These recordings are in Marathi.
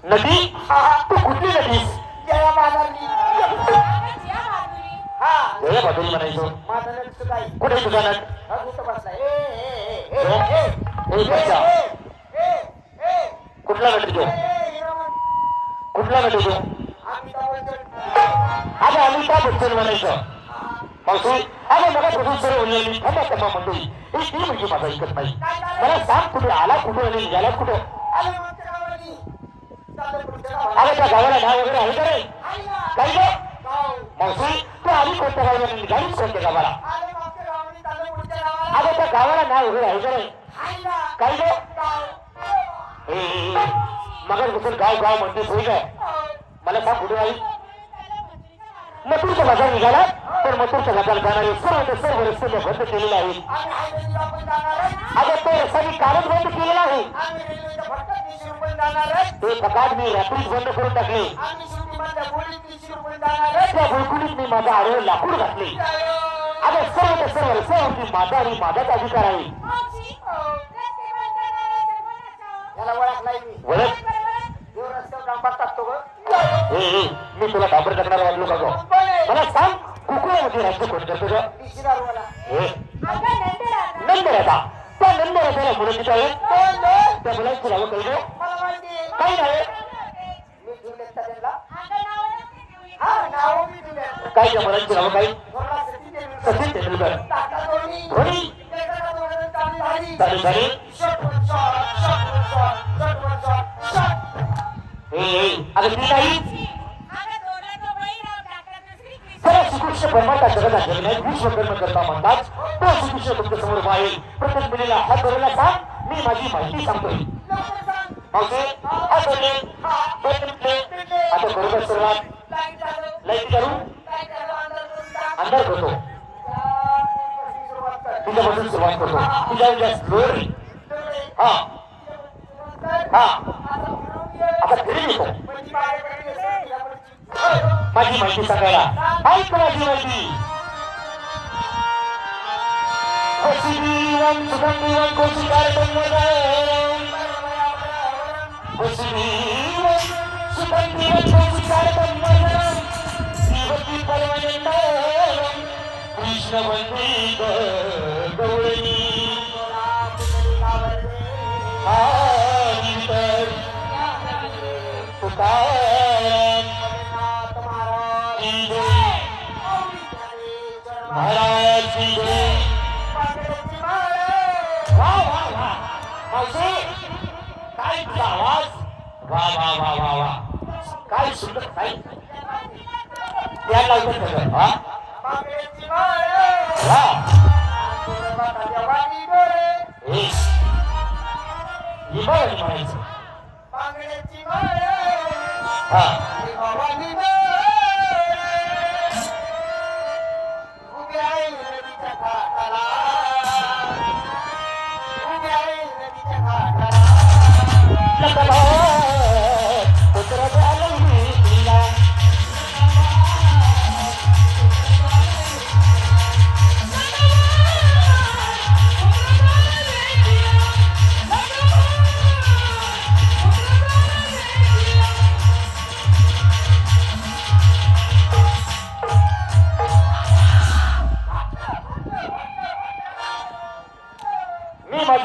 नदी तू कुठली नदी जया बाजारली हा जया बाजारी म्हणायचो माझा नट काय कुठे तुझा नट कुठं बसलाय ए बच्चा कुठला नट तो कुठला नट तो अगं अमिताभ बच्चन म्हणायचं मावशी अगं मला प्रभू सर्व उरलेली थांबा थांबा मंडळी ही ती म्हणजे माझा ऐकत नाही मला सांग कुठे आला कुठे आणि निघाला कुठं अगं त्या गावाला नाव वगैरे आहे का रे काही ग मावशी तू आली कोणत्या गावाला आणि निघालीच कोणत्या गावाला अगं त्या गावाला नाव वगैरे आहे का रे काही ग मगर बसून गाव गाव म्हणते सोय काय मला सांग कुठे आई मथुरचा बाजार निघाला तर मथुरचा बाजार जाणारे सर्व रस्ते बंद केलेले आहेत अगं तो रस्ता मी कालच बंद केलेला आहे ते फकाट मी रात्रीच बंद करून टाकले त्या बुळकुलीत मी माझा आडवे लाकूड घातले अगं सर्व रस्त्यावरती माझा आणि माझाच अधिकार आहे ओळख मी तुला डांबर टाकणार वाटलो का गो मला सांग कुकुळामध्ये राज्य कोण करतो ग नंदराजा त्या नंदराजाला मुलं किती आहे त्या मुलांची नावं काही गो काही नाही काय त्या मुलांची नावं काही सचिन तेंडुलकर धोनी चालू झाली अगं ती नाही श्रीकृष्ण परमात्मा जगतात जगण्यात विश्वकर्म करता म्हणतात तो श्रीकृष्ण तुमच्या समोर पाहिजे प्रत्येक मुलीला हात धरायला सांग मी माझी माहिती सांगतोय मावशी हात धरले आता बरोबर सुरुवात लाईट करू अंधार करतो तुझ्यापासून सुरुवात करतो तुझ्या स्लोअर हा हा आता घरी येतो माझी माहिती सांगायला ऐक माझी माहिती वसुदेवन सुगंधिवन कोशिकारकं वदनं वसुदेवन सुगंधिवन कोशिकारकं वदनं जीवति परमानन्दं कृष्ण वन्दे गौरी महाराज काय तुझा आवाज वा वा वा वा वा काय सुंदर काय त्या लावतात सगळं हा वा म्हणायचं हा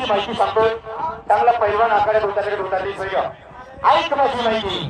माहिती सांगतोय चांगला पैलवान आखाड्यात होता ऐक माझी माहिती